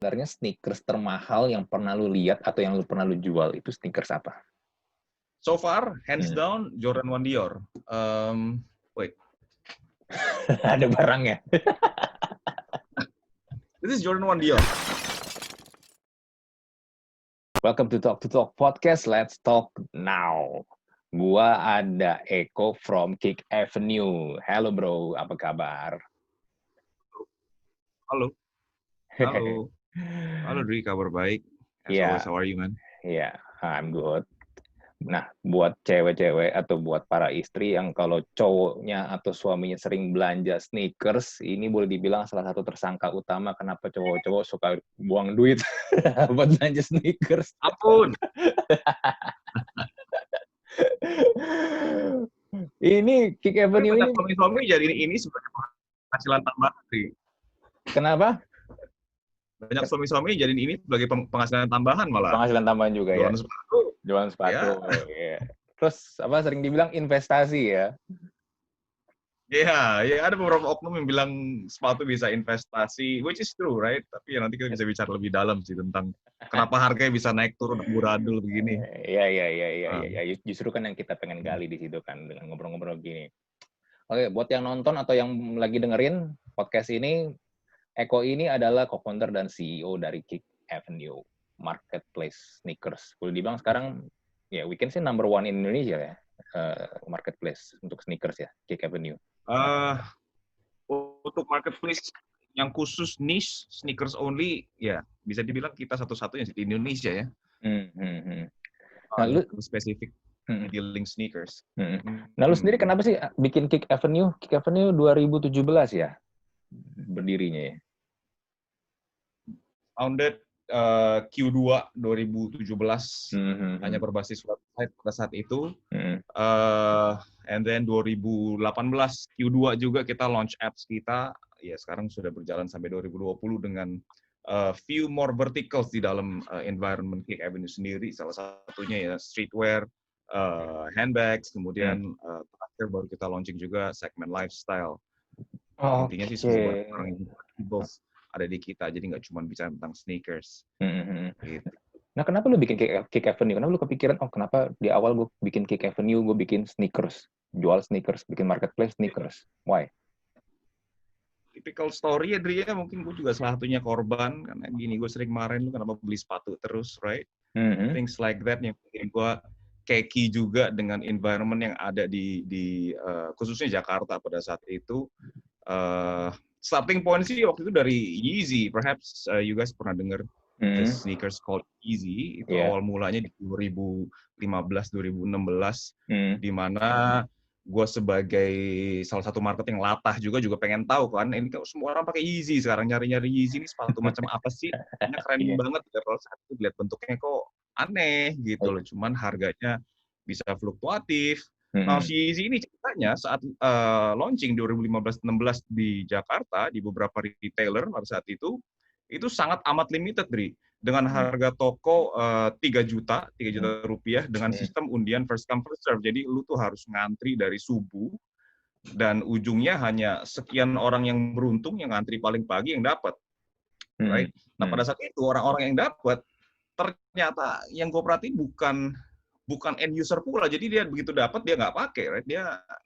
Sebenarnya sneakers termahal yang pernah lu lihat atau yang lu pernah lu jual itu sneakers apa? So far, hands Hmm. down, Jordan 1 Dior. Wait, Ada barangnya. this is Jordan 1 Dior. Welcome to Talk Podcast. Let's talk now. Gua ada Eko from Kick Avenue. Hello bro, apa kabar? Halo, halo, halo Dri, kabar baik. As always, Ya, how are you, man? ya, I'm good. Nah, buat cewek-cewek atau buat para istri yang kalau cowoknya atau suaminya sering belanja sneakers, ini boleh dibilang salah satu tersangka utama kenapa cowok-cowok suka buang duit buat belanja sneakers. Ampun, Ini Kick tapi Avenue banyak ini suami-suami jadi ini sebagai penghasilan tambahan, Dri. kenapa? Banyak suami-suami jadi ini sebagai penghasilan tambahan malah. Penghasilan tambahan juga ya. Jualan sepatu, Jualan sepatu. ya. Ya. Terus apa sering dibilang investasi ya. Ya, ada beberapa oknum yang bilang sepatu bisa investasi, which is true, right? Tapi ya nanti kita bisa bicara lebih dalam sih tentang kenapa harganya bisa naik turun amburadul begini. Iya. Justru kan yang kita pengen gali di situ kan dengan ngobrol-ngobrol gini. Oke, buat yang nonton atau yang lagi dengerin podcast ini, Eko ini adalah co-founder dan CEO dari Kick Avenue Marketplace Sneakers. Boleh dibilang sekarang, ya we can say number one in Indonesia ya, marketplace untuk sneakers ya, Kick Avenue. Untuk marketplace yang khusus niche sneakers only, ya bisa dibilang kita satu-satunya di Indonesia ya. Nah, lu Spesifik dealing sneakers. Nah, lu sendiri kenapa sih bikin Kick Avenue? Kick Avenue 2017 ya berdirinya ya? Founded Q2 2017, hanya berbasis website pada saat itu. And then 2018 Q2 juga kita launch apps kita. Ya sekarang sudah berjalan sampai 2020 dengan few more verticals di dalam environment Kick Avenue sendiri. Salah satunya ya streetwear, handbags, kemudian terakhir baru kita launching juga segmen lifestyle. Intinya sih semua orang yang ada di kita, jadi nggak cuma bicara tentang sneakers. Gitu. Nah, kenapa lu bikin Kick Avenue? Kenapa lu kepikiran, kenapa di awal gue bikin Kick Avenue, gue bikin sneakers, jual sneakers, bikin marketplace sneakers? Why? Typical story ya, Dri, ya. Mungkin gue juga salah satunya korban, karena gini, gue sering marahin lu kenapa beli sepatu terus, right? Things like that yang bikin gue keki juga dengan environment yang ada di khususnya Jakarta pada saat itu. Starting point sih waktu itu dari Yeezy, perhaps you guys pernah dengar the sneakers called Yeezy. Itu awal mulanya di 2015-2016, di mana gue sebagai salah satu marketing latah juga pengen tahu kan, ini kan semua orang pakai Yeezy sekarang, nyari Yeezy ini sepatu macam apa sih? Ini keren banget, kalau saat itu lihat bentuknya kok aneh gitu loh, cuman harganya bisa fluktuatif. Nah, si Yeezy ini ceritanya saat launching 2015-16 di Jakarta, di beberapa retailer pada saat itu sangat amat limited, Dri. Dengan harga toko 3 juta rupiah, dengan sistem undian first come first serve. Jadi lu tuh harus ngantri dari subuh, dan ujungnya hanya sekian orang yang beruntung yang ngantri paling pagi yang dapat. Right? Nah, pada saat itu orang-orang yang dapat, ternyata yang gue perhatiin bukan end user pula, jadi dia begitu dapat dia nggak pakai, right?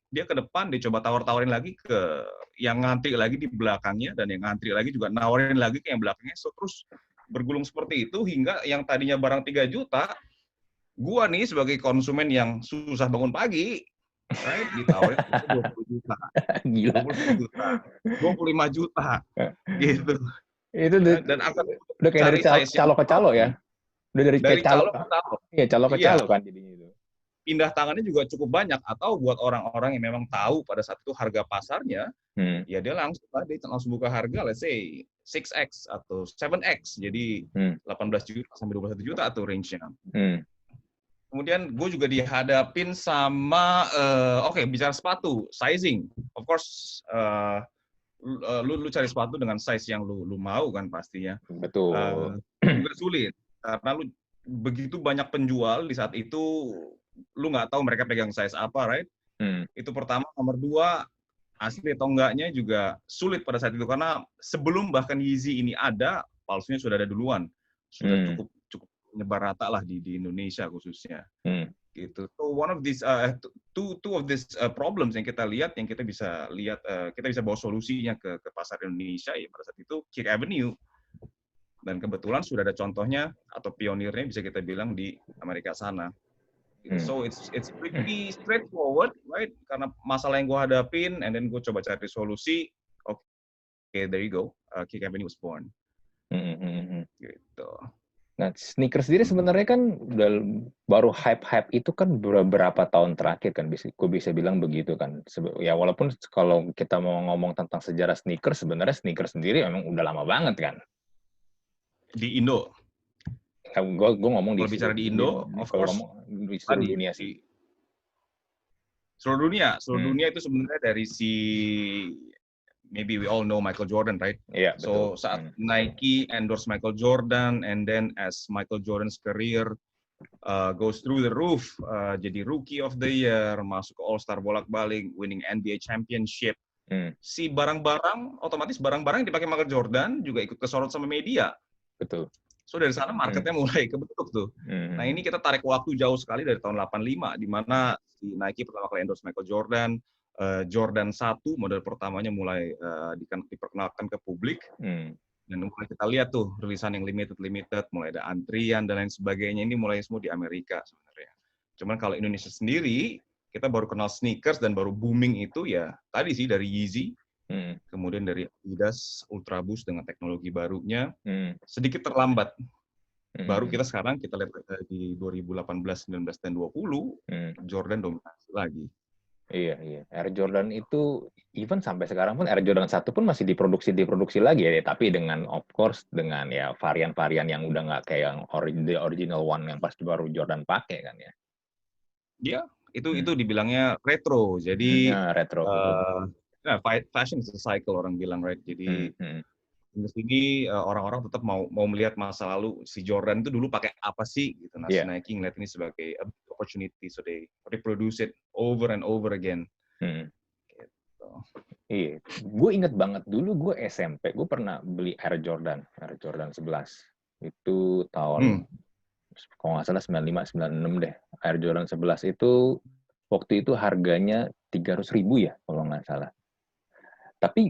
Dia ke depan, dia coba tawar-tawarin lagi ke yang ngantri lagi di belakangnya, dan yang ngantri lagi juga nawarin lagi ke yang belakangnya, so terus bergulung seperti itu hingga yang tadinya barang 3 juta, gua nih sebagai konsumen yang susah bangun pagi, right, ditawarin 20 juta, Gila. 20 juta, 25 juta, gitu. Itu Dan udah kayak dari calo ke calo ya? Udah dari calo ke calo. Iya, calo ke calo kan jadinya itu. Pindah tangannya juga cukup banyak, atau buat orang-orang yang memang tahu pada saat itu harga pasarnya, ya dia langsung buka harga, let's say 6x atau 7x, jadi 18 juta sampai 21 juta tuh range-nya. Kemudian gue juga dihadapin sama, bicara sepatu, sizing, of course, lu cari sepatu dengan size yang lu mau kan pastinya. Betul. Juga sulit, karena lu begitu banyak penjual di saat itu, lu nggak tahu mereka pegang size apa, right? Itu pertama. Nomor dua, asli atau enggaknya juga sulit pada saat itu, karena sebelum bahkan Yeezy ini ada, palsunya sudah ada duluan, sudah cukup menyebar rata lah di Indonesia khususnya. Gitu. So one of these two of these problems yang kita lihat, kita bisa bawa solusinya ke pasar Indonesia ya pada saat itu Kick Avenue. Dan kebetulan sudah ada contohnya atau pionirnya bisa kita bilang di Amerika sana. So it's pretty straightforward, right? Karena masalah yang gue hadapin, and then gue coba cari solusi. Okay, there you go. Kick Avenue was born. Gitu. Nah, sneakers sendiri sebenarnya kan baru hype itu kan beberapa tahun terakhir kan, gue bisa bilang begitu kan. Ya walaupun kalau kita mau ngomong tentang sejarah sneakers, sebenarnya sneakers sendiri memang udah lama banget kan. Di Indo. Gue ngomong kalau bicara di Indo, of course, di seluruh dunia sih. Seluruh dunia itu sebenarnya dari maybe we all know Michael Jordan, right? Yeah, so betul. Saat Nike endorse Michael Jordan, and then as Michael Jordan's career goes through the roof, jadi Rookie of the Year, masuk ke All-Star bolak-balik, winning NBA Championship. Si otomatis barang-barang yang dipakai Michael Jordan juga ikut kesorot sama media. Betul. So dari sana marketnya mulai kebentuk tuh. Nah ini kita tarik waktu jauh sekali dari tahun 85, di mana si Nike pertama kali endorse Michael Jordan, Jordan 1 model pertamanya mulai diperkenalkan ke publik. Dan mulai kita lihat tuh rilisan yang limited, mulai ada antrian dan lain sebagainya. Ini mulai semua di Amerika sebenarnya. Cuman kalau Indonesia sendiri, kita baru kenal sneakers dan baru booming itu ya tadi sih dari Yeezy. Kemudian dari Adidas Ultra Boost dengan teknologi barunya, sedikit terlambat. Baru kita lihat di 2018, 19, dan 20, Jordan dominasi lagi. Iya. Air Jordan itu, even sampai sekarang pun Air Jordan 1 pun masih diproduksi lagi ya, tapi dengan, of course, dengan ya varian-varian yang udah nggak kayak yang original one yang pas baru Jordan pakai kan ya. Iya, itu dibilangnya retro. Jadi, retro. fashion is a cycle orang bilang, right? Jadi di sini orang-orang tetap mau melihat masa lalu si Jordan itu dulu pakai apa sih gitu. Nah, si Nike ngeliat ini sebagai opportunity, so they reproduce it over and over again. Gitu. Iya, gue inget banget dulu gue SMP, gue pernah beli Air Jordan 11. Itu tahun kalau nggak salah 95, 96 deh. Air Jordan 11 itu waktu itu harganya 300.000 ya kalau nggak salah. Tapi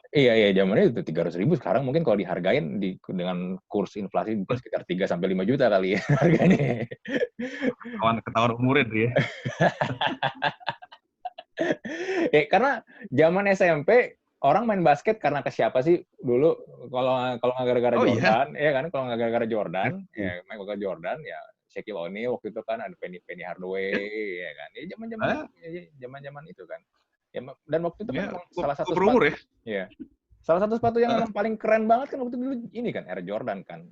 iya zamannya itu 300.000. Sekarang mungkin kalau dihargain dengan kurs inflasi mungkin sekitar 3 sampai 5 juta kali ya harganya. Ketahuan umurnya dia. Karena zaman SMP orang main basket karena ke siapa sih dulu kalau nggak gara-gara Jordan, ya kan? Kalau nggak gara-gara Jordan, ya main gara Jordan ya Shaquille O'Neal waktu itu kan ada Penny Hardaway, ya kan? Ya zaman itu kan. Ya, dan waktu itu kan memang salah satu sepatu, salah satu sepatu yang memang paling keren banget kan waktu dulu ini kan Air Jordan kan.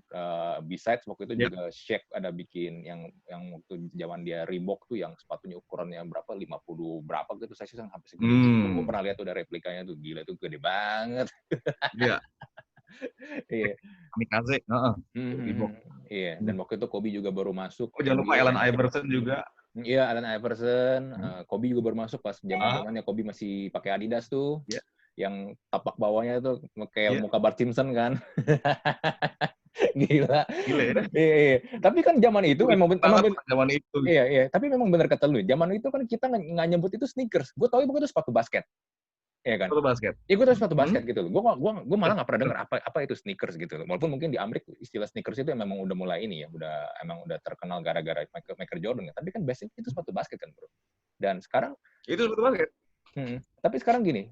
Besides waktu itu juga Shaq ada bikin yang waktu zaman dia Reebok tuh yang sepatunya ukurannya berapa 50 berapa gitu size sampai segede. Gue pernah lihat tuh ada replikanya tuh, gila tuh gede banget. Iya. Iya. Kamikaze. Reebok. Iya, dan waktu itu Kobe juga baru masuk. Jangan lupa Allen Iverson juga. Iya, Allen Iverson, Kobe juga baru masuk pas zaman-zamannya Kobe masih pakai Adidas tuh. Yang tapak bawahnya itu kayak muka Bart Simpson kan. Gila. Iya. Tapi kan zaman itu memang zaman itu. Iya, tapi memang benar kata lu. Zaman itu kan kita nggak nyebut itu sneakers. Gue tahu itu sepatu basket. Iya kan? Sepatu basket. Iya, gue tahu sepatu basket gitu loh. Gue malah nggak pernah dengar apa itu sneakers gitu loh. Walaupun mungkin di Amerika istilah sneakers itu memang udah mulai ini ya, udah terkenal gara-gara Michael Jordan. Tapi kan basic itu sepatu basket kan, bro. Dan sekarang itu sepatu basket. Tapi sekarang gini,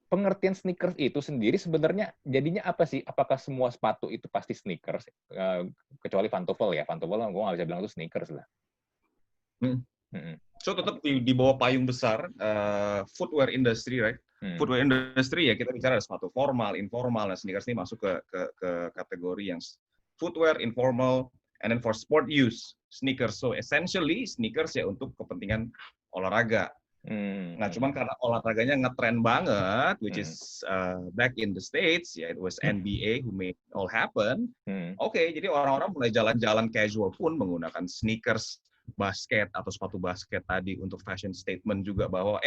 pengertian sneakers itu sendiri sebenarnya jadinya apa sih? Apakah semua sepatu itu pasti sneakers? Kecuali pantofel ya. Pantofel gue nggak bisa bilang itu sneakers lah. So tetap di bawah payung besar footwear industry, right? Footwear industry ya kita bicara sepatu formal, informal, dan sneakers ini masuk ke kategori yang footwear, informal, and then for sport use, sneakers. So essentially sneakers ya untuk kepentingan olahraga. Nah, cuman karena olahraganya ngetren banget, which is back in the States, ya it was NBA who made it all happen. Oke, jadi orang-orang mulai jalan-jalan casual pun menggunakan sneakers basket atau sepatu basket tadi untuk fashion statement juga bahwa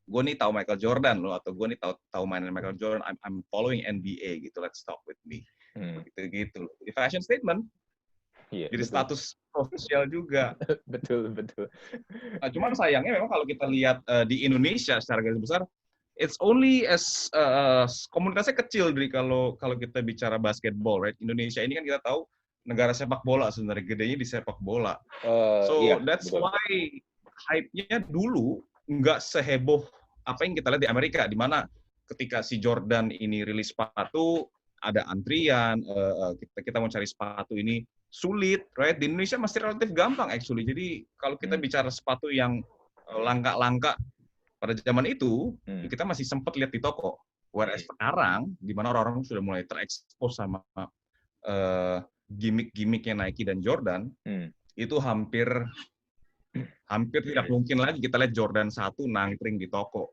gue nih tahu Michael Jordan loh, atau gue nih tahu mainan Michael Jordan, I'm following NBA gitu, let's talk with me. Gitu-gitu. Di fashion statement, Iya, jadi betul. status sosial juga. Betul, betul. Nah, cuman sayangnya memang kalau kita lihat di Indonesia secara garis besar, it's only as komunitasnya kecil dari kalau kita bicara basketball, right? Indonesia ini kan kita tahu negara sepak bola sebenarnya, gedenya di sepak bola. Iya, So that's betul. why hype-nya dulu nggak seheboh apa yang kita lihat di Amerika, di mana ketika si Jordan ini rilis sepatu, ada antrian, kita mau cari sepatu ini sulit, right? Di Indonesia masih relatif gampang actually. Jadi kalau kita bicara sepatu yang langka-langka pada zaman itu, kita masih sempat lihat di toko. Whereas sekarang, di mana orang-orang sudah mulai terekspos sama gimmick-gimmicknya Nike dan Jordan, itu hampir tidak mungkin lagi kita lihat Jordan 1 nangkring di toko.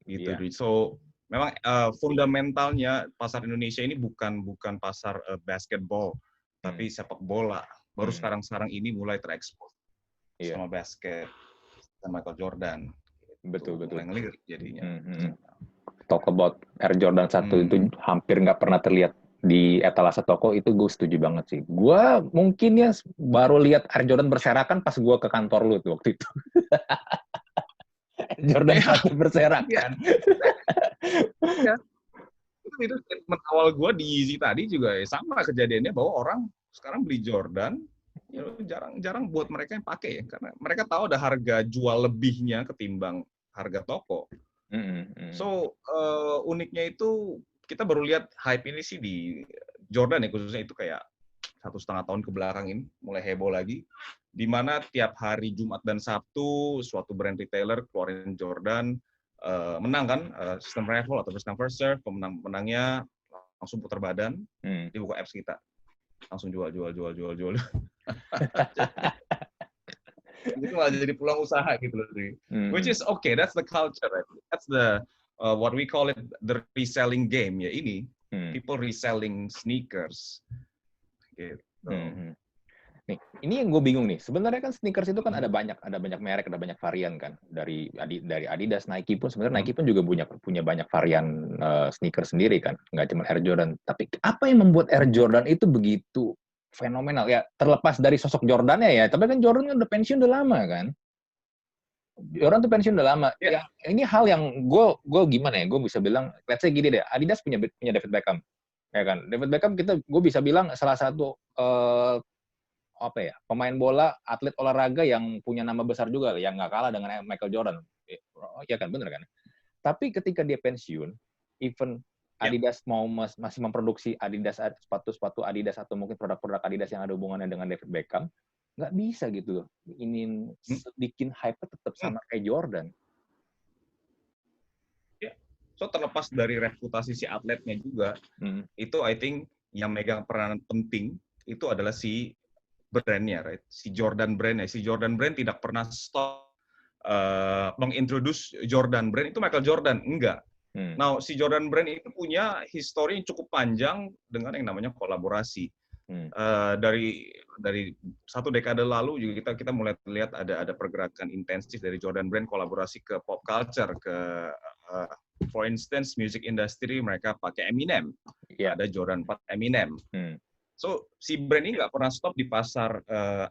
Gitu. Iya. So memang fundamentalnya pasar Indonesia ini bukan pasar basketball, tapi sepak bola. Baru sekarang ini mulai terekspos sama basket dan Michael Jordan. Betul. Mulai ngelirik jadinya. Talk about Air Jordan 1 itu hampir nggak pernah terlihat di etalase toko, itu gue setuju banget sih. Gue mungkin ya baru lihat Air Jordan berserakan pas gue ke kantor lu tuh waktu itu. Jordan 1 berserakan. Ya. Itu statement awal gue di Yeezy tadi juga sama kejadiannya, bahwa orang sekarang beli Jordan jarang buat mereka yang pakai ya, karena mereka tahu ada harga jual lebihnya ketimbang harga toko. So uniknya itu kita baru lihat hype ini sih di Jordan ya, khususnya itu kayak 1,5 tahun ke belakang ini mulai heboh lagi, di mana tiap hari Jumat dan Sabtu suatu brand retailer keluarin Jordan, menang kan, sistem raffle atau first come first serve, pemenangnya langsung putar badan, dibuka apps kita, langsung jual. Itu malah jadi peluang usaha gitu loh. Which is okay, that's the culture, right? That's the what we call it, the reselling game ya ini. People reselling sneakers. Gitu. Nih, ini yang gue bingung nih. Sebenarnya kan sneakers itu kan ada banyak merek, ada banyak varian kan. Dari Adidas, Nike pun sebenarnya Nike pun juga punya banyak varian sneakers sendiri kan. Nggak cuma Air Jordan. Tapi apa yang membuat Air Jordan itu begitu fenomenal? Ya terlepas dari sosok Jordannya ya. Tapi kan Jordan kan udah pensiun udah lama kan. Jordan tuh pensiun udah lama. Yeah. Ini hal yang gue gimana ya? Gue bisa bilang, let's say gini deh. Adidas punya David Beckham, ya kan? David Beckham gue bisa bilang salah satu pemain bola, atlet olahraga yang punya nama besar juga, yang nggak kalah dengan Michael Jordan. Ya kan, bener kan? Tapi ketika dia pensiun, even Adidas masih memproduksi sepatu-sepatu Adidas atau mungkin produk-produk Adidas yang ada hubungannya dengan David Beckham, nggak bisa gitu loh. Ini bikin hype tetap sama kayak Jordan. So terlepas dari reputasi si atletnya juga, itu I think yang megang peranan penting itu adalah si brand-nya, right? Si Jordan brand-nya. Si Jordan brand tidak pernah stop mengintroduce Jordan brand, itu Michael Jordan, enggak. Nah, si Jordan brand itu punya histori yang cukup panjang dengan yang namanya kolaborasi. Dari 1 dekade lalu juga kita mulai lihat ada pergerakan intensif dari Jordan brand kolaborasi ke pop culture, ke for instance music industry, mereka pakai Eminem, ada Jordan 4 Eminem. So si brand ini nggak pernah stop di pasar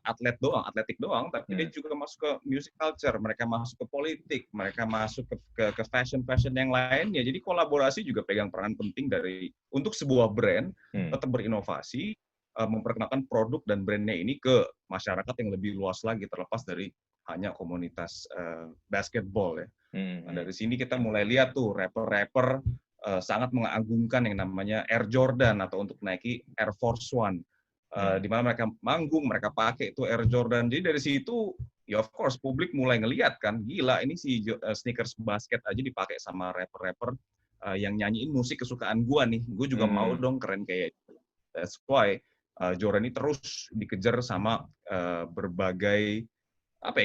atletik doang, tapi dia juga masuk ke music culture, mereka masuk ke politik, mereka masuk ke fashion yang lain ya. Jadi kolaborasi juga pegang peran penting untuk sebuah brand tetap berinovasi, memperkenalkan produk dan brandnya ini ke masyarakat yang lebih luas lagi, terlepas dari hanya komunitas basketball ya. Nah, dari sini kita mulai lihat tuh rapper sangat mengagungkan yang namanya Air Jordan, atau untuk Nike Air Force One, di mana mereka manggung, mereka pakai itu Air Jordan. Jadi dari situ ya of course publik mulai ngelihat kan, gila ini si sneakers basket aja dipakai sama rapper yang nyanyiin musik kesukaan gua nih, gue juga mau dong keren kayak itu. That's why Jordan ini terus dikejar sama berbagai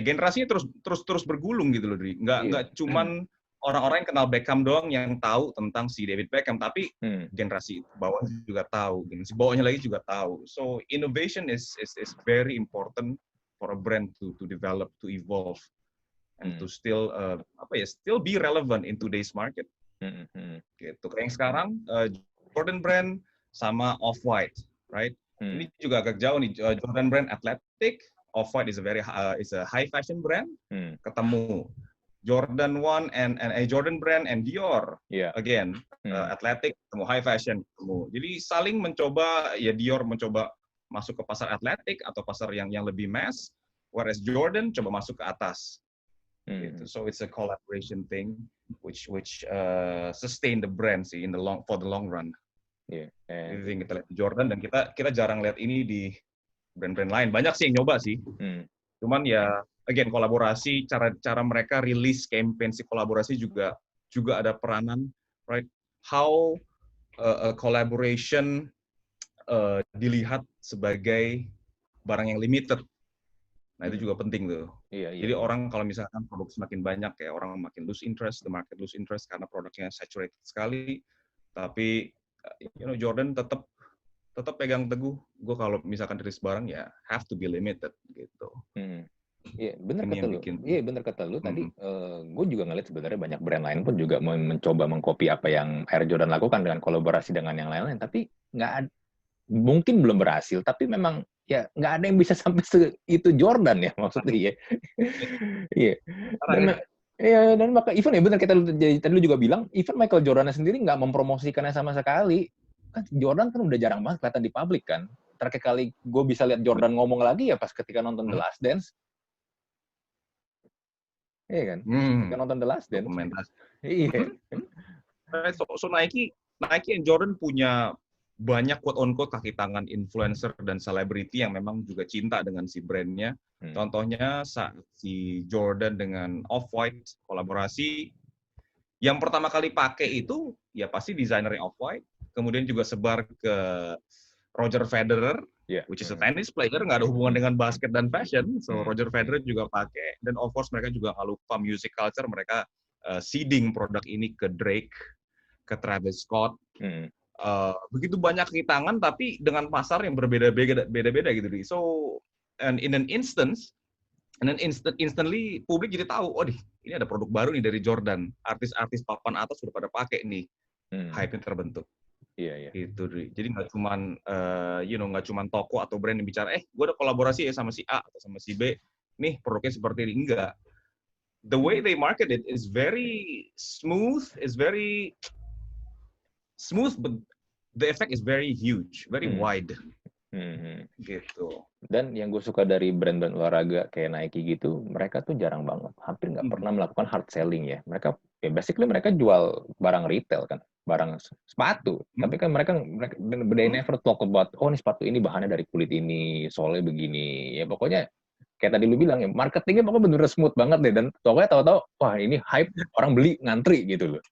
generasinya terus bergulung gitu loh, Dri. Nggak cuman orang-orang yang kenal Beckham doang yang tahu tentang si David Beckham, tapi generasi bawah juga tahu, generasi bawahnya lagi juga tahu. So innovation is very important for a brand to develop, to evolve, and to still still be relevant in today's market. Gitu. Kayak yang sekarang Jordan brand sama Off-White, right? Ini juga agak jauh nih. Jordan Brand Athletic, Off-White is a high fashion brand. Ketemu Jordan 1 and Jordan Brand and Dior, again, Athletic ketemu high fashion ketemu. Jadi saling mencoba, ya Dior mencoba masuk ke pasar atletik atau pasar yang lebih mass, whereas Jordan coba masuk ke atas. Gitu. So it's a collaboration thing, which sustain the brand sih for the long run. Jadi kita lihat Jordan dan kita jarang lihat ini di brand-brand lain. Banyak sih yang nyoba sih. Cuman ya again kolaborasi, cara mereka rilis campaign si kolaborasi juga ada peranan, right? How a collaboration dilihat sebagai barang yang limited. Nah, itu juga penting tuh. Jadi orang kalau misalkan produk semakin banyak ya orang makin lose interest, the market lose interest karena produknya saturated sekali. Tapi Jordan tetap pegang teguh. Gue kalau misalkan rilis barang ya have to be limited gitu. Iya, benar kata lu. Iya, benar kata lu. Tadi gue juga ngeliat sebenarnya banyak brand lain pun juga mencoba mengcopy apa yang Air Jordan lakukan dengan kolaborasi dengan yang lain-lain. Tapi mungkin belum berhasil. Tapi memang ya nggak ada yang bisa sampai itu Jordan ya maksudnya ya. Iya. Dan maka even ya benar tadi lu juga bilang, even Michael Jordan sendiri nggak mempromosikannya sama sekali. Kan Jordan kan udah jarang banget kelihatan di publik kan. Terakhir kali gue bisa lihat Jordan ngomong lagi ya pas ketika nonton The Last Dance. Iya kan? Ketika nonton The Last Dance. Iya. So Nike and Jordan punya banyak quote-on-quote kaki tangan influencer dan selebriti yang memang juga cinta dengan si brandnya. Contohnya saat si Jordan dengan Off-White kolaborasi, yang pertama kali pakai itu ya pasti desainernya Off-White, kemudian juga sebar ke Roger Federer, which is a tennis player, nggak ada hubungan dengan basket dan fashion. So Roger Federer juga pakai, dan of course mereka juga nggak lupa music culture, mereka seeding produk ini ke Drake, ke Travis Scott. Begitu banyak kaki tangan, tapi dengan pasar yang berbeda-beda gitu. So, and in an instance, instantly publik jadi tahu, oh ini ada produk baru nih dari Jordan. Artis-artis papan atas sudah pada pakai nih. Hype-nya terbentuk. Iya. Gitu, jadi nggak cuman toko atau brand yang bicara, gue ada kolaborasi ya sama si A atau sama si B, nih produknya seperti ini. Enggak. The way they market it is very smooth, but the effect is very huge, very wide. Gitu. Dan yang gue suka dari brand-brand olahraga kayak Nike gitu, mereka tuh jarang banget, hampir nggak pernah melakukan hard selling ya. Mereka basically mereka jual barang retail kan, barang sepatu. Tapi kan mereka they never talk about, oh ini sepatu ini bahannya dari kulit ini, soalnya begini. Ya pokoknya kayak tadi lu bilang ya, marketingnya pokoknya bener smooth banget deh. Dan pokoknya tahu-tahu, wah ini hype, orang beli ngantri gitu loh.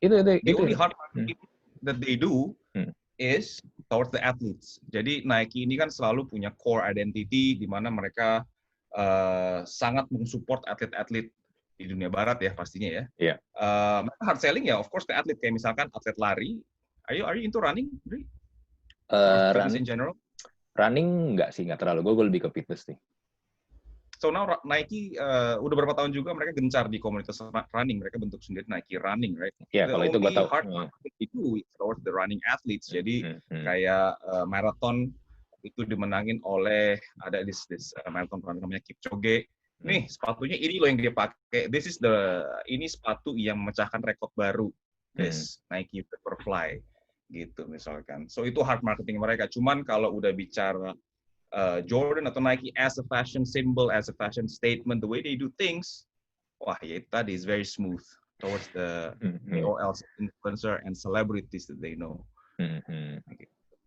The only hard marketing that they do is towards the athletes. Jadi Nike ini kan selalu punya core identity di mana mereka sangat mensupport atlet-atlet di dunia barat ya pastinya ya. Iya. Hard selling ya, of course the atlet kayak misalkan atlet lari. Are you into running? Fitness in general? Running nggak sih, nggak terlalu. Gue lebih ke fitness sih. So now Nike udah berapa tahun juga mereka gencar di komunitas running. Mereka bentuk sendiri Nike Running, right? Iya, kalau itu gue tahu. Hard itu towards the running athletes. Jadi kayak marathon itu dimenangin oleh ada this marathon runner namanya Kipchoge. Nih sepatunya ini loh yang dia pakai. Ini sepatu yang memecahkan rekor baru. This Nike Vaporfly gitu misalkan. So itu hard marketing mereka. Cuman kalau udah bicara Jordan atau Nike as a fashion symbol, as a fashion statement, the way they do things, wah ya itu tadi is very smooth towards the KOLs, influencer, and celebrities that they know.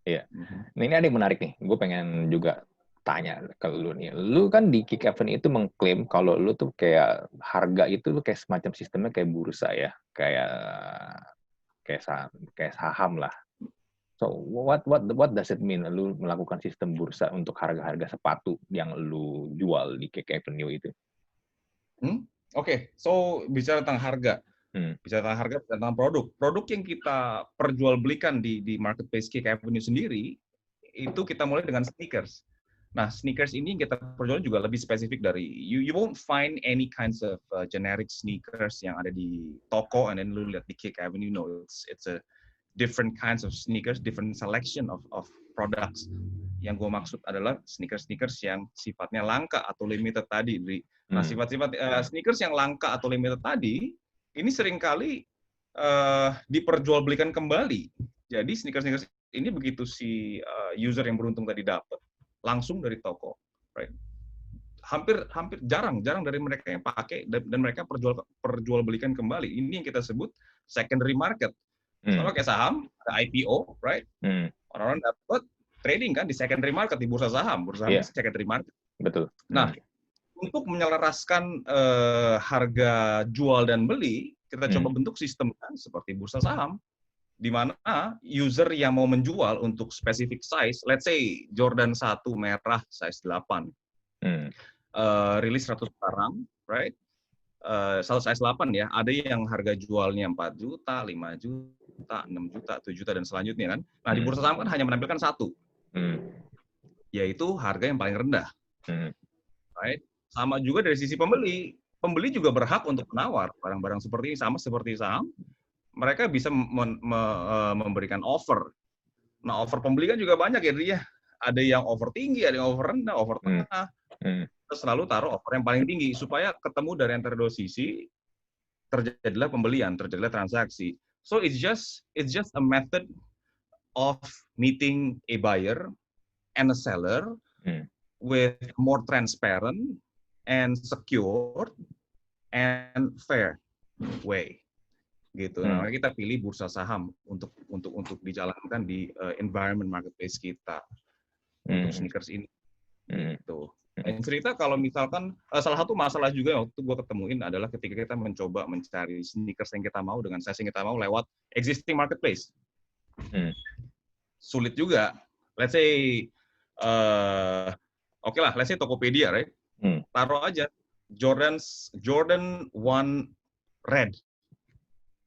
Iya. Nah ini ada yang menarik nih. Gue pengen juga tanya ke lu nih. Lu kan di Kick Event itu mengklaim kalau lu tuh kayak harga itu lu kayak semacam sistemnya kayak bursa ya, kayak saham lah. So what does it mean lu melakukan sistem bursa untuk harga-harga sepatu yang lu jual di Kick Avenue itu? Oke, so bicara tentang harga. Bicara tentang harga, tentang produk. Produk yang kita perjualbelikan di marketplace Kick Avenue sendiri itu kita mulai dengan sneakers. Nah, sneakers ini kita perjualkan juga lebih spesifik dari you won't find any kinds of generic sneakers yang ada di toko and then lu lihat di Kick Avenue. No, it's different kinds of sneakers, different selection of products. Yang gue maksud adalah sneakers yang sifatnya langka atau limited tadi. Nah, sifat-sifat sneakers yang langka atau limited tadi, ini seringkali diperjualbelikan kembali. Jadi sneakers ini begitu si user yang beruntung tadi dapat, langsung dari toko, right? Hampir jarang dari mereka yang pakai dan mereka perjualbelikan kembali. Ini yang kita sebut secondary market. Sama kayak saham, ada IPO, right? Orang-orang dapat trading kan di secondary market, di bursa saham secondary market. Betul. Nah, untuk menyelaraskan harga jual dan beli, kita coba bentuk sistem kan seperti bursa saham, di mana user yang mau menjual untuk specific size, let's say Jordan 1 merah size 8, rilis 100 barang, right? Satu size 8 ya, ada yang harga jualnya 4 juta, 5 juta, 6 juta, 7 juta, dan selanjutnya kan. Nah, di bursa saham kan hanya menampilkan satu, yaitu harga yang paling rendah. Right? Sama juga dari sisi pembeli. Pembeli juga berhak untuk menawar barang-barang seperti ini, sama seperti saham. Mereka bisa memberikan offer. Nah, offer pembeli kan juga banyak ya, dia. Ada yang offer tinggi, ada yang offer rendah, offer tengah. Selalu taruh offer yang paling tinggi supaya ketemu dari antara dua sisi, terjadilah pembelian, terjadilah transaksi. So it's just a method of meeting a buyer and a seller with more transparent and secure and fair way. Gitu. Nah, kita pilih bursa saham untuk dijalankan di environment marketplace kita untuk sneakers ini. Gitu. Dan cerita kalau misalkan salah satu masalah juga waktu gue ketemuin adalah ketika kita mencoba mencari sneakers yang kita mau dengan size yang kita mau lewat existing marketplace. Sulit juga. Let's say let's say Tokopedia, right? Taruh aja Jordan 1 red.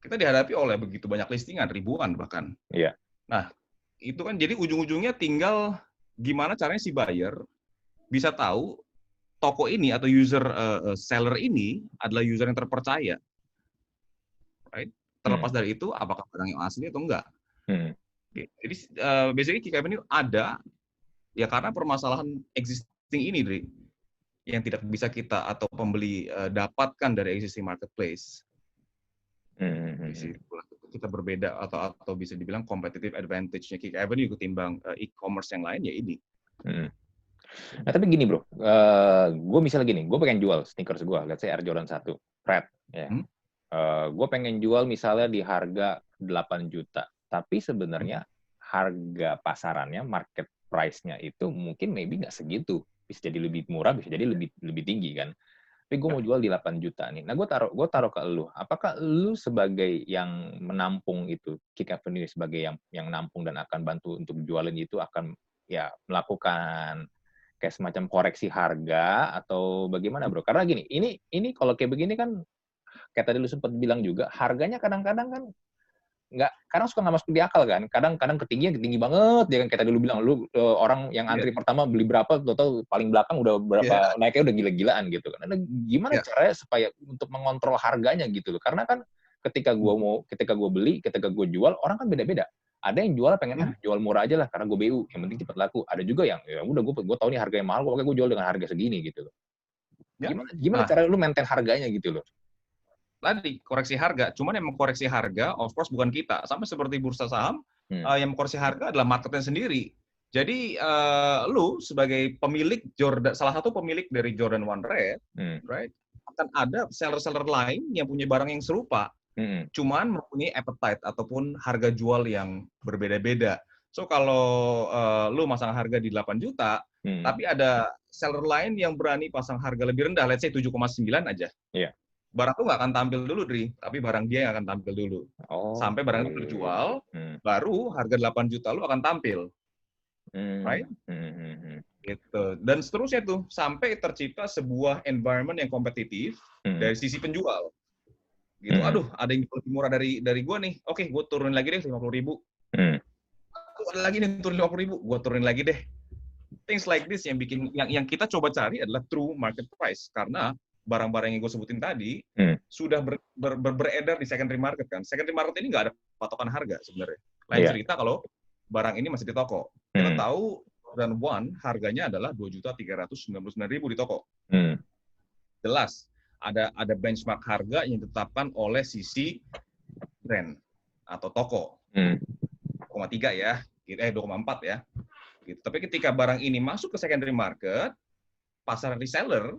Kita dihadapi oleh begitu banyak listingan, ribuan bahkan. Iya. Nah, itu kan jadi ujung-ujungnya tinggal gimana caranya si buyer bisa tahu toko ini atau seller ini adalah user yang terpercaya, right? Terlepas dari itu, apakah barang yang asli atau enggak. Jadi, basically KKM ini ada ya karena permasalahan existing ini, Dri, yang tidak bisa kita atau pembeli dapatkan dari existing marketplace. Kita berbeda atau bisa dibilang competitive advantage-nya Kick Avenue ketimbang e-commerce yang lain ya ini. Nah, tapi gini bro, gue misalnya gini, gue pengen jual sneakers gue, let's say Air Jordan 1, red, ya. Gue pengen jual misalnya di harga 8 juta, tapi sebenarnya harga pasarannya, market price-nya itu mungkin maybe nggak segitu, bisa jadi lebih murah, bisa jadi lebih tinggi kan. Tapi gue mau jual di 8 juta nih. Nah, gue taruh ke lu. Apakah lu sebagai yang menampung itu, Kick Avenue sebagai yang nampung dan akan bantu untuk jualin itu akan ya melakukan kayak semacam koreksi harga atau bagaimana bro? Karena gini, ini kalau kayak begini kan, kayak tadi lu sempat bilang juga, harganya kadang-kadang kan kadang suka nggak masuk di akal kan. Kadang tinggi banget, ya kan kayak tadi lu bilang, lu orang yang antri pertama beli berapa, total paling belakang udah berapa, naiknya udah gila-gilaan gitu kan. Nah, gimana caranya supaya untuk mengontrol harganya gitu loh? Karena kan ketika gue beli, ketika gue jual, orang kan beda-beda. Ada yang jual pengen jual murah aja lah karena gue BU, yang penting cepat laku. Ada juga yang ya udah gue tahu nih harga yang mahal, pokoknya gue jual dengan harga segini gitu loh. Gimana cara lu maintain harganya gitu loh? Tadi koreksi harga, cuman yang mengkoreksi harga of course bukan kita. Sama seperti bursa saham, yang mengkoreksi harga adalah marketnya sendiri. Jadi lu sebagai pemilik salah satu pemilik dari Jordan 1 Red, right, akan ada seller-seller lain yang punya barang yang serupa. Cuman mempunyai appetite ataupun harga jual yang berbeda-beda. So kalau lu masang harga di 8 juta, tapi ada seller lain yang berani pasang harga lebih rendah, let's say 7,9 aja. Iya. Barang tuh nggak akan tampil dulu, Dri, tapi barang dia yang akan tampil dulu. Sampai barang itu terjual, baru harga 8 juta lu akan tampil. Right? Gitu. Dan seterusnya tuh, sampai tercipta sebuah environment yang kompetitif dari sisi penjual. Gitu, aduh, ada yang lebih murah dari gue nih. Oke, gue turunin lagi deh 50.000. Ada lagi nih turun 50.000, gue turunin lagi deh. Things like this yang kita coba cari adalah true market price, karena barang-barang yang gue sebutin tadi sudah beredar di secondary market kan. Secondary market ini nggak ada patokan harga sebenarnya. Lain cerita kalau barang ini masih di toko. Kita tahu Jordan 1 harganya adalah 2.399.000 di toko. Jelas ada benchmark harga yang ditetapkan oleh sisi brand atau toko. 2,3 ya, 2,4 ya. Gitu. Tapi ketika barang ini masuk ke secondary market, pasar reseller,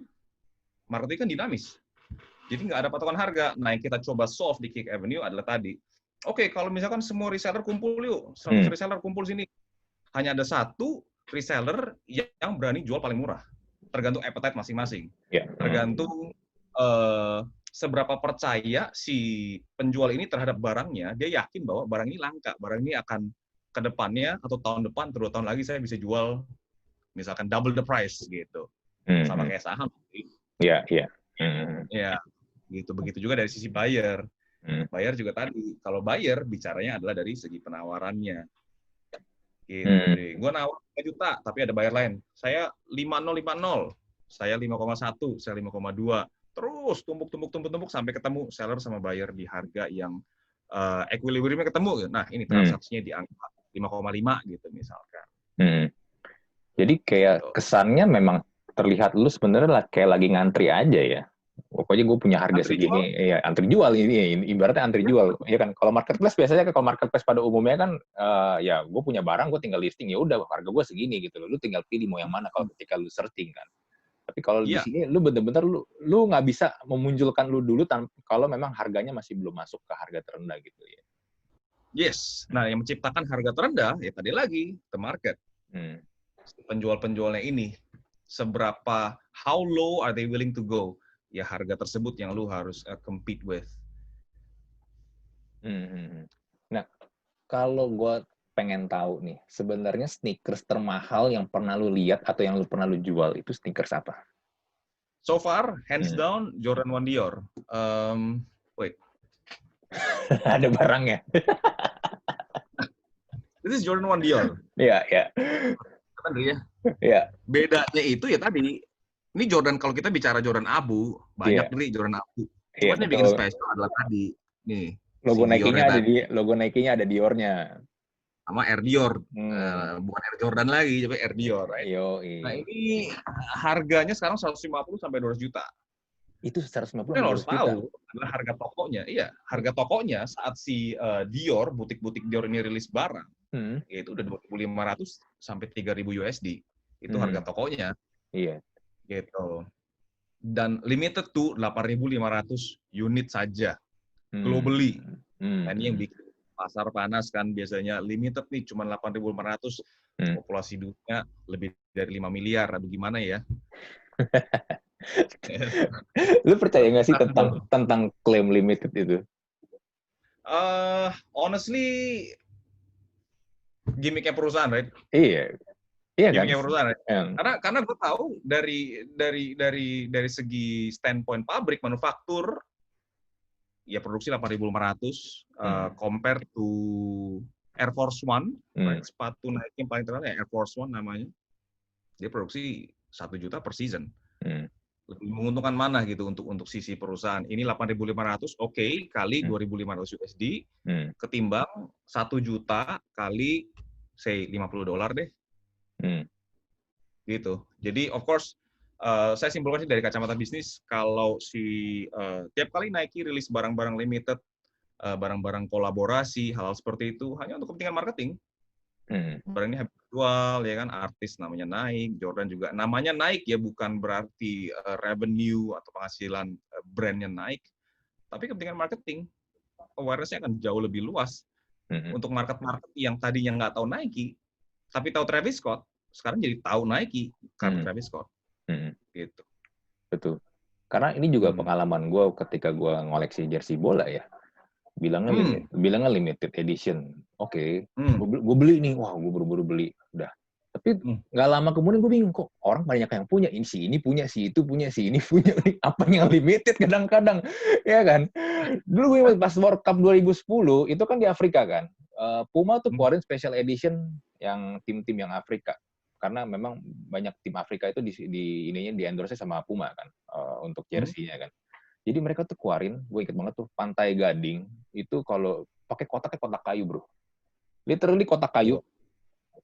market ini kan dinamis. Jadi nggak ada patokan harga. Nah, yang kita coba solve di Kick Avenue adalah tadi. Oke, kalau misalkan semua reseller kumpul yuk, 100 reseller kumpul sini. Hanya ada satu reseller yang berani jual paling murah. Tergantung appetite masing-masing. Tergantung seberapa percaya si penjual ini terhadap barangnya, dia yakin bahwa barang ini langka, barang ini akan ke depannya atau tahun depan, 2 tahun lagi saya bisa jual misalkan double the price gitu. Sama kayak saham. Iya. Ya, gitu. Begitu juga dari sisi buyer. Buyer juga tadi, kalau buyer bicaranya adalah dari segi penawarannya. Gitu. Gue nawar 5 juta, tapi ada buyer lain. Saya 5050, saya 5,1, saya 5,2. Terus tumpuk sampai ketemu seller sama buyer di harga yang equilibriumnya ketemu. Nah, ini transaksinya di angka 5,5 gitu misalkan. Jadi kayak kesannya memang terlihat lu sebenarnya kayak lagi ngantri aja ya. Pokoknya gue punya harga antri segini, ya antri jual ini ibaratnya antri jual, ya kan. Kalau marketplace biasanya kalau marketplace pada umumnya kan, ya gue punya barang, gue tinggal listing, ya udah harga gue segini gitu loh. Lu tinggal pilih mau yang mana kalau ketika lu searching kan. Tapi kalau di sini lu bener-bener lu nggak bisa memunculkan lu dulu kalau memang harganya masih belum masuk ke harga terendah gitu ya. Yes. Nah, yang menciptakan harga terendah ya tadi lagi the market. Penjual-penjualnya ini seberapa how low are they willing to go? Ya harga tersebut yang lu harus compete with. Nah, kalau gue pengen tahu nih, sebenarnya sneakers termahal yang pernah lu lihat atau yang lu pernah lu jual itu sneakers apa? So far, hands down, Jordan 1 Dior. Wait. Ada barangnya. This is Jordan 1 Dior. Iya. Kan ya? Iya. Bedanya itu ya tadi. Ini Jordan, kalau kita bicara Jordan Abu, banyak nih Jordan Abu. Cuma yang bikin spesial adalah tadi. Nih. Logo Nike-nya ada Dior-nya. Sama Air Dior. Bukan Air Jordan lagi, tapi Air Dior. Right? Nah, ini harganya sekarang 150 sampai 200 juta. Itu 150 sampai 200 juta. Harus tahu adalah harga tokonya. Iya, harga tokonya saat si Dior, butik-butik Dior ini rilis barang, yaitu udah 2.500 sampai 3.000 USD. Itu harga tokonya. Iya. Gitu. Dan limited to 8.500 unit saja. Globally. Nah, ini yang bikin pasar panas kan biasanya limited nih cuma 8.500. Populasi dunia lebih dari 5 miliar. Aduh gimana ya? Lu percaya nggak sih tentang klaim limited itu? Honestly, gimmicknya perusahaan, right? Iya kan? Perusahaan. Karena gue tahu dari segi standpoint pabrik manufaktur, ya produksi 8.500 compare to Air Force One, right? Sepatu Nike yang paling terkenal ya Air Force One namanya, dia produksi 1 juta per season. Lebih menguntungkan mana gitu untuk sisi perusahaan? Ini 8.500, oke, kali 2.500 USD, ketimbang 1 juta kali say $50 deh. Gitu. Jadi of course saya simpulkan sih dari kacamata bisnis, kalau tiap kali Nike rilis barang-barang limited, barang-barang kolaborasi, hal-hal seperti itu hanya untuk kepentingan marketing. Barang ini habis jual, ya kan, artis namanya Nike, Jordan juga namanya Nike, ya bukan berarti revenue atau penghasilan brandnya Nike, tapi kepentingan marketing, awareness-nya akan jauh lebih luas. Untuk market-market yang tadinya nggak tahu Nike, tapi tahu Travis Scott, sekarang jadi tahu Nike karena Travis Scott. Gitu. Betul. Karena ini juga pengalaman gue ketika gue ngoleksi jersey bola ya. Bilangnya limited edition. Oke. Gue beli nih. Wah, gue buru-buru beli. Udah. Tapi nggak lama kemudian gue bingung, kok orang banyak yang punya. Ini punya, si itu punya, si ini punya. Apa yang limited kadang-kadang. Ya kan? Dulu gue pas World Cup 2010, itu kan di Afrika kan. Puma tuh keluarin special edition yang tim-tim yang Afrika. karena memang banyak tim Afrika itu di ininya di endorse sama Puma kan untuk jersey-nya kan. Jadi mereka tuh keluarin, gue inget banget tuh Pantai Gading itu kalau pakai kotaknya kotak kayu, bro. Literally kotak kayu.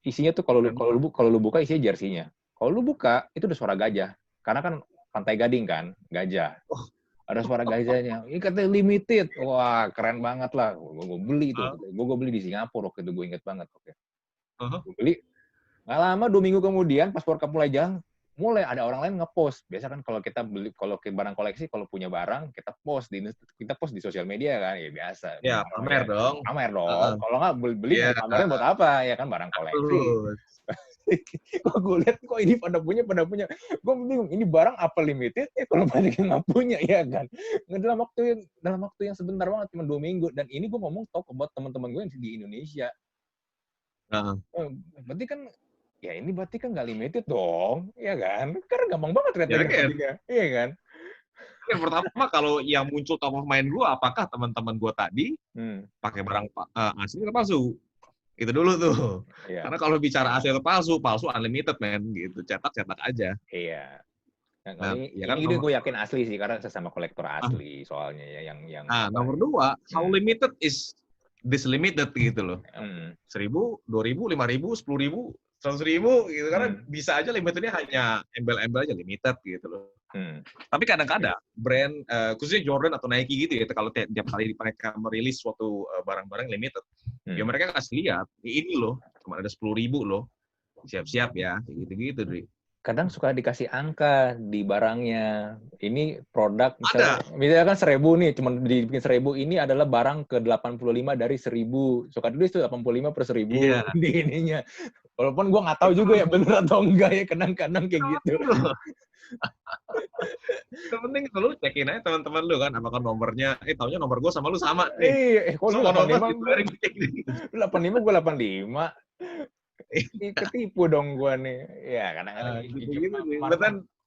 Isinya tuh kalau lu buka isinya jersey-nya. Kalau lu buka itu udah suara gajah. Karena kan Pantai Gading kan, gajah. Ada suara gajahnya. Ini katanya limited. Wah, keren banget lah. Gue beli itu. Gue beli di Singapura waktu itu, gue inget banget. Gue beli. Nggak lama, 2 minggu kemudian, pas World Cup mulai jalan, mulai ada orang lain ngepost. Biasa kan kalau kita beli, kalau barang koleksi, kalau punya barang, kita post di sosial media kan, ya biasa. Ya, pamer dong. Pamer dong. Kalau nggak beli mau pamerin buat apa? Ya kan barang koleksi. Kok gue lihat kok ini pada punya. Gue bingung, ini barang apa limited? Kalau banyak yang nggak punya, ya kan? Dalam waktu yang sebentar banget, cuma 2 minggu. Dan ini gue ngomong talk about teman-teman gue yang di Indonesia. Berarti kan, ya ini berarti kan nggak limited dong, ya kan? Karena gampang banget ternyata. Iya kan? Yang pertama, kalau yang muncul top of mind gue, apakah teman-teman gue tadi pakai barang asli atau palsu? Itu dulu tuh. Iya. Karena kalau bicara asli atau palsu unlimited, man. Gitu, cetak aja. Iya. Nah, ya kan ini gue yakin asli sih, karena sesama kolektor asli soalnya ya yang. Nah, nomor 2, how limited is this limited gitu loh. 1.000, 2.000, 5.000, 10.000, 100.000 gitu, karena bisa aja limitednya hanya embel-embel aja limited gitu loh. Tapi kadang-kadang brand khususnya Jordan atau Nike gitu ya, kalau tiap kali mereka merilis suatu barang-barang limited, ya mereka kasih lihat, ini loh, cuma ada 10.000 loh, siap-siap ya, gitu-gitu, Dri. Kadang suka dikasih angka di barangnya. Ini produk misalnya kan 1.000 nih, cuma dibikin 1.000, ini adalah barang ke 85 dari 1.000. Suka dulu itu 85 per 1.000 di ininya. Walaupun gue nggak tahu juga ya bener atau enggak ya, kadang-kadang kayak gitu. Yang penting lu cekin aja teman-teman lu kan, apakah nomornya, taunya nomor gue sama lu sama nih. Kok lu 85? Lu 85, gue 85. Ketipu dong gue nih. Ya, kadang-kadang gitu.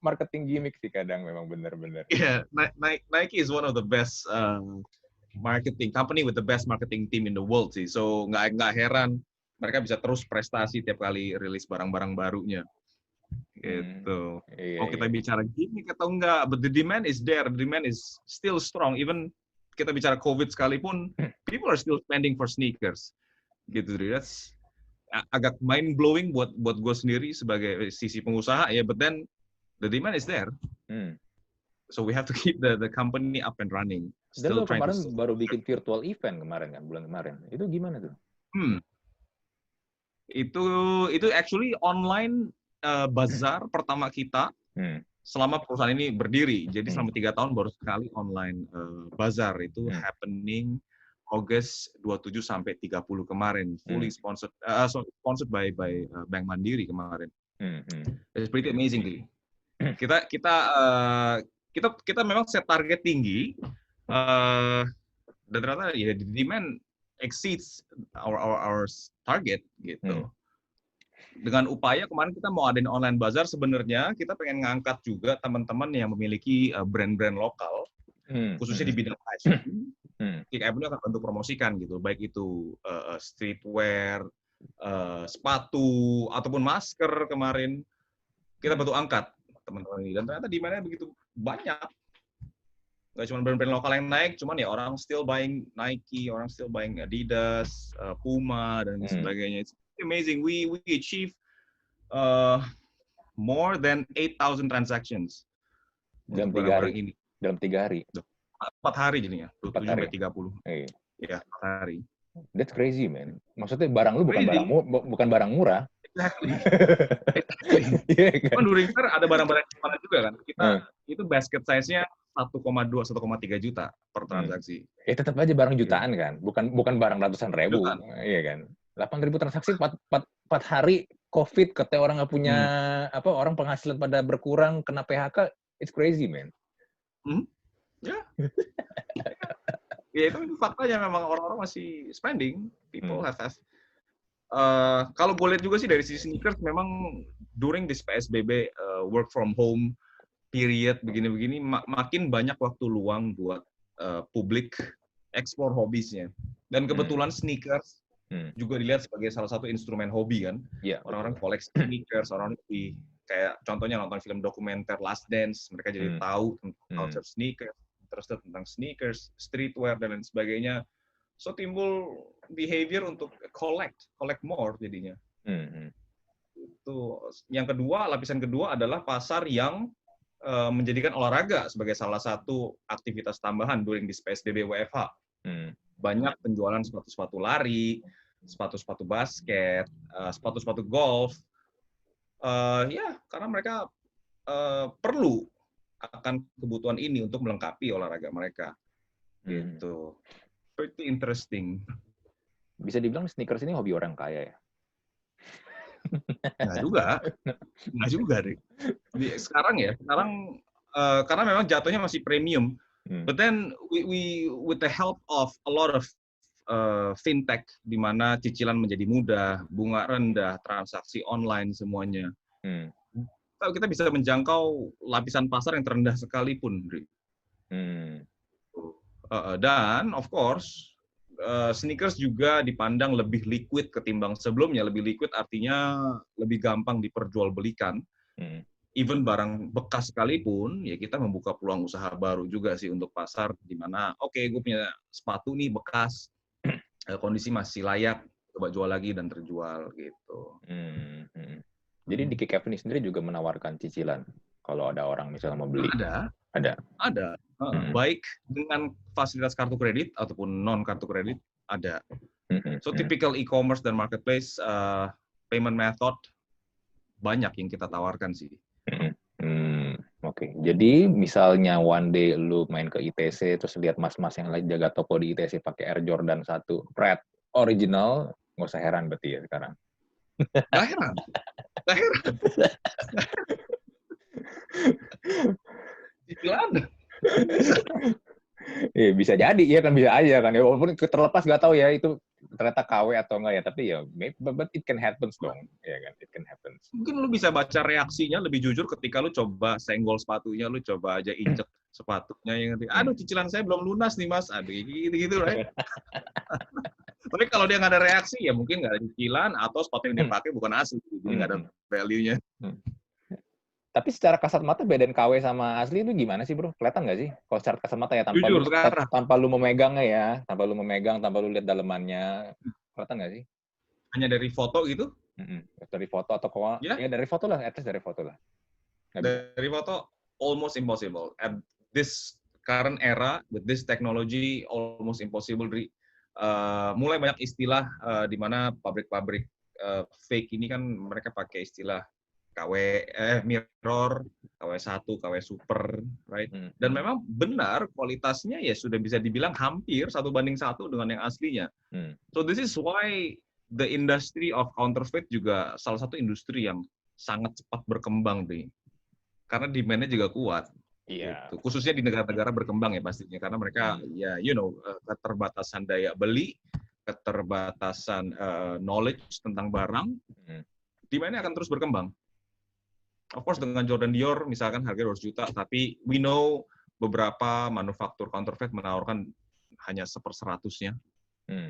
Marketing gimmick sih kadang memang bener-bener. Yeah, Nike is one of the best marketing company with the best marketing team in the world sih. So nggak heran mereka bisa terus prestasi tiap kali rilis barang-barang barunya. Gitu. Kalau kita bicara gimmick atau enggak, but the demand is there. The demand is still strong. Even kita bicara COVID sekalipun, people are still spending for sneakers. Gitu. That's agak mind blowing buat gue sendiri sebagai sisi pengusaha ya, but then the demand is there. So we have to keep the company up and running. Dan lo kemarin baru bikin virtual event kemarin kan, bulan kemarin. Itu gimana tuh? Itu actually online bazar pertama kita selama perusahaan ini berdiri. Jadi selama 3 tahun baru sekali online bazar itu happening August 27 sampai 30 kemarin, fully sponsored by Bank Mandiri kemarin. It's pretty amazing. Kita memang set target tinggi, dan ternyata ya demand exceeds our target gitu. Dengan upaya kemarin kita mau adain online bazar, sebenarnya kita pengen ngangkat juga teman-teman yang memiliki brand-brand lokal, khususnya di bidang fashion. Kick Avenue akan bantu promosikan gitu, baik itu streetwear, sepatu, ataupun masker kemarin. Kita bantu angkat teman-teman ini. Dan ternyata demand-nya begitu banyak. Nggak cuma brand-brand lokal yang naik, cuman ya orang still buying Nike, orang still buying Adidas, Puma, dan sebagainya. It's amazing. We achieve more than 8,000 transactions dalam 3 hari. Dalam 3 hari. 4 hari jadinya, 27 sampai 30. Iya, 4 hari. That's crazy, man. Maksudnya barang lu bukan barang murah. Exactly. Kan during fair ada barang-barang yang juga kan. Kita itu basket size-nya 1,2-1,3 juta per transaksi. Ya tetap aja barang jutaan kan, bukan barang ratusan ribu. Iya kan. 8.000 transaksi 4 hari COVID, katanya orang nggak punya orang penghasilan pada berkurang, kena PHK. It's crazy, man. Ya. Ya itu faktanya, memang orang-orang masih spending. People have kalau gue lihat juga sih dari sisi sneakers, memang during this PSBB work from home period begini-begini, makin banyak waktu luang buat publik explore hobbiesnya. Dan kebetulan sneakers juga dilihat sebagai salah satu instrumen hobi kan. Iya. Orang-orang koleksi sneakers, orang kayak contohnya nonton film dokumenter Last Dance, mereka jadi tahu tentang culture sneakers, terus tentang sneakers, streetwear dan lain sebagainya. So timbul behavior untuk collect more jadinya. Itu yang kedua, lapisan kedua adalah pasar yang menjadikan olahraga sebagai salah satu aktivitas tambahan during this PSBB WFH. Banyak penjualan sepatu-sepatu lari, sepatu-sepatu basket, sepatu-sepatu golf. Ya, karena mereka perlu akan kebutuhan ini untuk melengkapi olahraga mereka. Gitu. Pretty interesting. Bisa dibilang sneakers ini hobi orang kaya ya? Nggak juga, Rick. Sekarang karena memang jatuhnya masih premium. But then we with the help of a lot of fintech, di mana cicilan menjadi mudah, bunga rendah, transaksi online semuanya. Kita bisa menjangkau lapisan pasar yang terendah sekalipun, Rick. Dan of course sneakers juga dipandang lebih liquid ketimbang sebelumnya. Lebih liquid artinya lebih gampang diperjualbelikan. Even barang bekas sekalipun, ya kita membuka peluang usaha baru juga sih untuk pasar, di mana oke, gue punya sepatu nih bekas, kondisi masih layak, coba jual lagi dan terjual gitu. Jadi di Kick Avenue sendiri juga menawarkan cicilan kalau ada orang misalnya mau beli? Ada. Baik dengan fasilitas kartu kredit ataupun non kartu kredit ada. So typical e-commerce dan marketplace payment method banyak yang kita tawarkan sih. Oke. Jadi misalnya one day lu main ke ITC terus lihat mas-mas yang lagi jaga toko di ITC pakai Air Jordan 1 Red original, nggak usah heran berarti ya sekarang. Nggak heran. Cicilan. Iya, bisa jadi ya kan, bisa aja kan ya, walaupun terlepas nggak tahu ya itu ternyata KW atau enggak ya, tapi ya but it can happen dong ya kan, it can happen. Mungkin lu bisa baca reaksinya lebih jujur ketika lu coba senggol sepatunya, lu coba aja injek sepatunya yang nanti, aduh cicilan saya belum lunas nih mas, aduh gitu right? Tapi kalau dia nggak ada reaksi ya mungkin nggak ada cicilan atau sepatu yang dia pakai bukan asli, jadi nggak ada value-nya. Tapi secara kasat mata bedain KW sama asli itu gimana sih bro? Kelihatan nggak sih? Kalau secara kasat mata ya tanpa lu memegangnya ya, tanpa lu lihat dalemannya, kelihatan nggak sih? Hanya dari foto gitu? Dari foto atau ya dari foto lah, at least dari foto lah. Dari foto almost impossible. At this current era with this technology almost impossible. Mulai banyak istilah di mana pabrik-pabrik fake ini kan mereka pakai istilah mirror, KW1, KW super, right? Dan memang benar kualitasnya ya sudah bisa dibilang hampir 1:1 dengan yang aslinya. So this is why the industry of counterfeit juga salah satu industri yang sangat cepat berkembang deh. Karena demand-nya juga kuat. Iya. Gitu. Khususnya di negara-negara berkembang ya pastinya, karena mereka ya keterbatasan daya beli, keterbatasan knowledge tentang barang, demand-nya akan terus berkembang. Of course dengan Jordan Dior misalkan harga 200 juta, tapi we know beberapa manufaktur counterfeit menawarkan hanya 1/100-nya.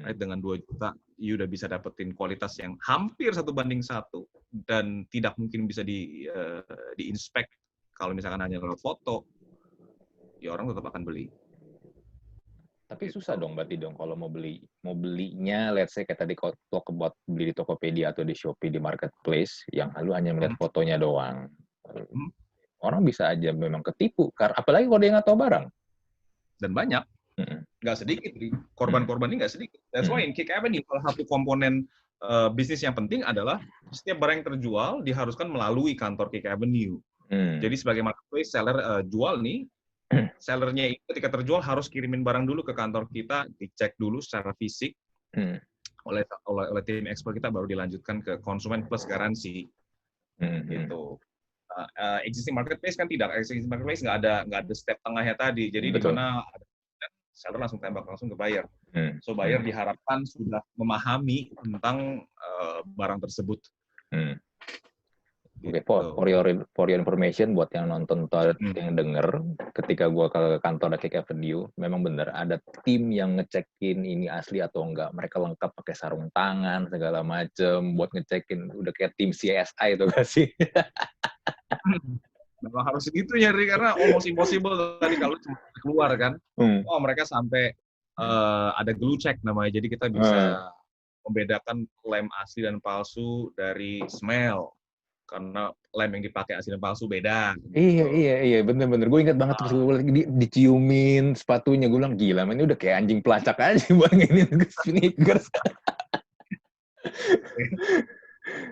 Right? Dengan 2 juta, you udah bisa dapetin kualitas yang hampir 1:1 dan tidak mungkin bisa di-inspect kalau misalkan hanya lewat foto, ya orang tetap akan beli. Tapi susah dong berarti dong kalau mau belinya, let's say kayak tadi talk about beli di Tokopedia atau di Shopee di marketplace yang lu hanya melihat fotonya doang. Orang bisa aja memang ketipu, apalagi kalau dia nggak tahu barang. Dan banyak, nggak sedikit, korban-korban ini nggak sedikit. That's why in Kick Avenue salah satu komponen bisnis yang penting adalah setiap barang yang terjual diharuskan melalui kantor Kick Avenue. Jadi sebagai marketplace seller jual nih, sellernya itu ketika terjual harus kirimin barang dulu ke kantor kita, dicek dulu secara fisik oleh tim ekspor kita, baru dilanjutkan ke konsumen plus garansi. Gitu. Existing marketplace kan tidak, existing marketplace nggak ada step tengahnya tadi. Jadi di mana seller langsung tembak langsung ke buyer. So buyer diharapkan sudah memahami tentang barang tersebut. Oke, gitu. for your information buat yang nonton atau yang denger, ketika gua ke kantor Cake Avenue, memang bener ada tim yang ngecekin ini asli atau enggak. Mereka lengkap pakai sarung tangan segala macem buat ngecekin, udah kayak tim CSI itu gak sih? Memang harus gitu nyari karena almost impossible tadi kalau cuma keluar kan. Oh mereka sampai ada glue check namanya, jadi kita bisa membedakan lem asli dan palsu dari smell. Karena lem yang dipakai asli dan palsu beda. Gitu. Iya, bener. Gue ingat banget terus gue diciumin sepatunya, gue bilang gila, ini udah kayak anjing pelacak aja buat ini sneakers.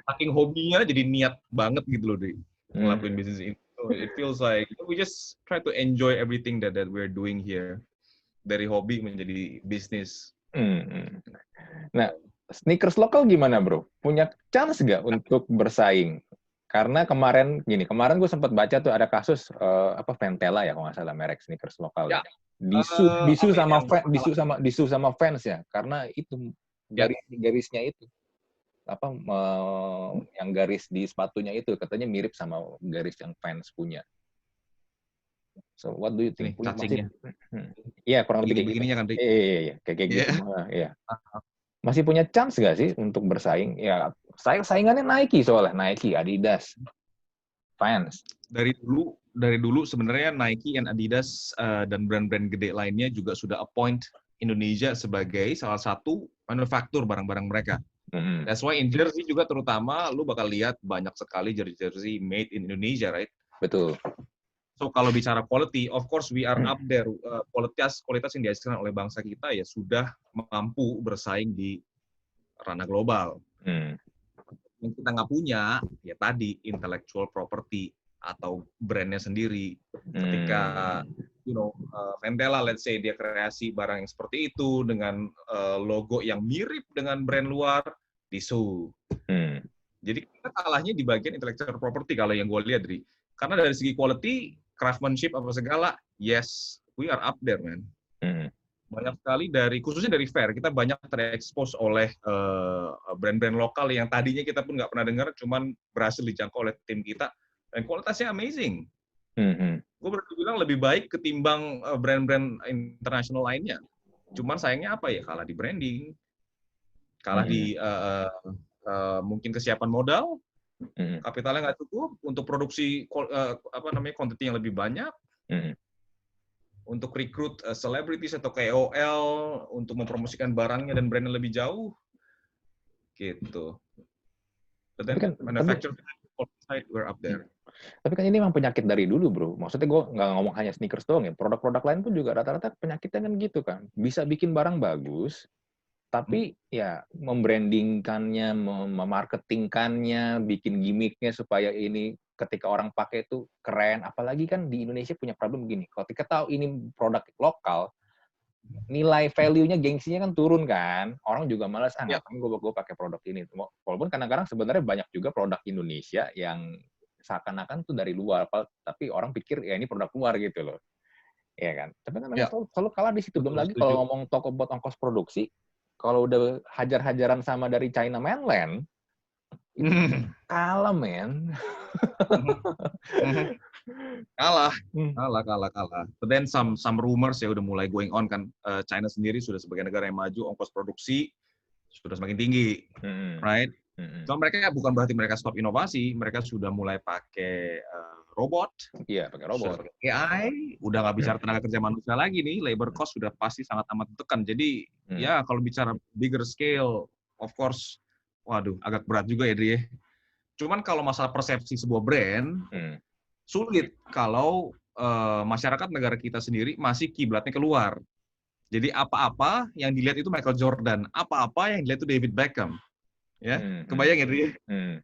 Saking hobinya jadi niat banget gitu loh di ngelakuin bisnis ini. So it feels like we just try to enjoy everything that we're doing here. Dari hobi menjadi bisnis. Nah, sneakers lokal gimana bro? Punya chance nggak untuk bersaing? Karena kemarin gue sempat baca tuh ada kasus Ventela ya kalau nggak salah merek sneakers lokal ya. Disu sama fans ya karena itu garisnya itu yang garis di sepatunya itu katanya mirip sama garis yang fans punya. So what do you think? Iya kurang lebih kayak gitu. Begininya kan, Iya kayak gitu. Iya. Masih punya chance nggak sih untuk bersaing? Ya, saingannya Nike soalnya. Nike, Adidas, Vans. Dari dulu sebenarnya Nike dan Adidas dan brand-brand gede lainnya juga sudah appoint Indonesia sebagai salah satu manufaktur barang-barang mereka. That's why in jersey juga terutama lu bakal lihat banyak sekali jersey made in Indonesia, right? Betul. So kalau bicara quality, of course we are up there. Kualitas yang dihasilkan oleh bangsa kita ya sudah mampu bersaing di ranah global. Yang kita nggak punya, ya tadi intellectual property atau brandnya sendiri. Ketika, Ventela, let's say dia kreasi barang yang seperti itu dengan logo yang mirip dengan brand luar, disu. Jadi kita kalahnya di bagian intellectual property kalau yang gue lihat, Dri. Karena dari segi quality, craftsmanship apa segala, yes, we are up there, man. Banyak sekali khususnya dari Fair, kita banyak terekspos oleh brand-brand lokal yang tadinya kita pun nggak pernah dengar, cuman berhasil dijangkau oleh tim kita, dan kualitasnya amazing. Gue berarti bilang lebih baik ketimbang brand-brand internasional lainnya. Cuman sayangnya apa ya, kalah di branding, kalah di mungkin kesiapan modal, kapitalnya nggak cukup untuk produksi quantity yang lebih banyak, untuk rekrut celebrities atau KOL untuk mempromosikan barangnya dan brandnya lebih jauh, gitu. But then manufacturer side we're up there. Tapi kan ini memang penyakit dari dulu, bro. Maksudnya gue nggak ngomong hanya sneakers doang ya. Produk-produk lain pun juga rata-rata penyakitnya kan gitu kan. Bisa bikin barang bagus, tapi ya membrandingkannya, memarketingkannya, bikin gimmicknya supaya ini ketika orang pakai itu keren. Apalagi kan di Indonesia punya problem gini. Kalau kita tahu ini produk lokal, nilai value-nya, gengsinya kan turun kan. Orang juga malas, ngapain gue pakai produk ini. Walaupun kadang-kadang sebenarnya banyak juga produk Indonesia yang seakan-akan tuh dari luar, tapi orang pikir ya ini produk luar gitu loh. Iya kan? Tapi kan selalu kalah di situ. Belum lagi kalau ngomong toko buat ongkos produksi, kalau udah hajar-hajaran sama dari China mainland, kalah, men. Kalah. But then some rumors ya udah mulai going on kan. China sendiri sudah sebagai negara yang maju, ongkos produksi sudah semakin tinggi, right? So mereka bukan berarti mereka stop inovasi, mereka sudah mulai pakai robot. Iya, pakai robot. AI, udah nggak bicara tenaga kerja manusia lagi nih, labor cost sudah pasti sangat amat ditekan. Jadi ya kalau bicara bigger scale, of course, waduh agak berat juga ya, Dri. Cuman kalau masalah persepsi sebuah brand, sulit kalau masyarakat negara kita sendiri masih kiblatnya keluar. Jadi apa-apa yang dilihat itu Michael Jordan, apa-apa yang dilihat itu David Beckham. Ya, kebayang ya, Dri?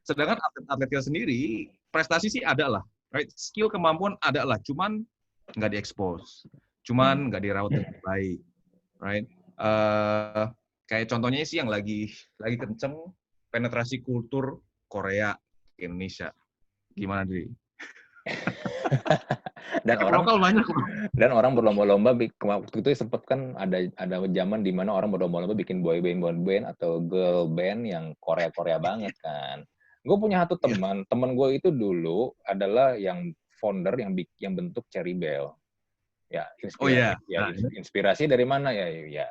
Sedangkan atlet-atlet kita sendiri, prestasi sih ada lah. Right? Skill, kemampuan ada lah, cuman nggak diekspos. Cuman nggak dirawat dengan baik. Right? Kayak contohnya sih yang lagi kenceng, penetrasi kultur Korea ke Indonesia. Gimana, Dri? Dan orang berlomba-lomba, waktu itu sempat kan ada zaman di mana orang berlomba-lomba bikin boy band atau girl band yang Korea banget kan. Gue punya satu Iya. teman gue itu dulu adalah yang founder yang bentuk Cherry Bell. Ya, Oh ya. Nah, inspirasi dari mana ya? Ya,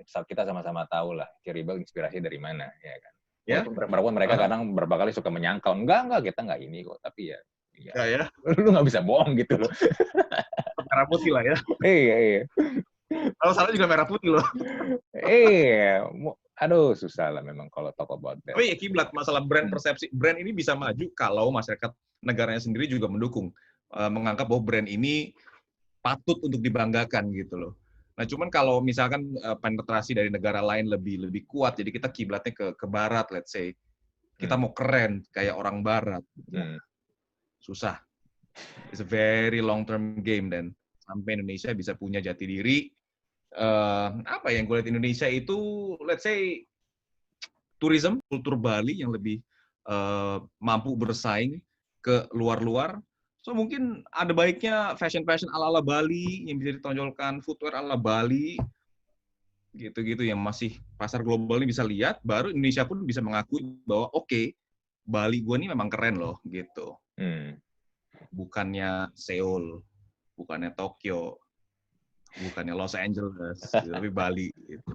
kita sama-sama tahu lah Cherry Bell inspirasi dari mana, ya kan. ya. Walaupun mereka kadang beberapa kali suka menyangkal, enggak, kita enggak ini kok. Tapi ya, Enggak ya. lu nggak bisa bohong gitu loh. Merah putih lah ya. Iya. Kalau salah juga merah putih loh. Iya, aduh susah lah memang kalau talk about that. Tapi ya kiblat masalah brand persepsi. Brand ini bisa maju kalau masyarakat negaranya sendiri juga mendukung, menganggap bahwa brand ini patut untuk dibanggakan gitu loh. Nah, cuman kalau misalkan penetrasi dari negara lain lebih kuat, jadi kita kiblatnya ke barat, let's say. Kita mau keren kayak orang barat. Nah, susah. It's a very long term game dan sampai Indonesia bisa punya jati diri. Apa yang gue lihat Indonesia itu, let's say tourism, kultur Bali yang lebih mampu bersaing ke luar-luar. So mungkin ada baiknya fashion ala-ala Bali yang bisa ditonjolkan, footwear ala Bali, gitu-gitu yang masih pasar global ini bisa lihat, baru Indonesia pun bisa mengakui bahwa oke, Bali gue ini memang keren loh, gitu. Bukannya Seoul, bukannya Tokyo, bukannya Los Angeles, tapi Bali. Gitu.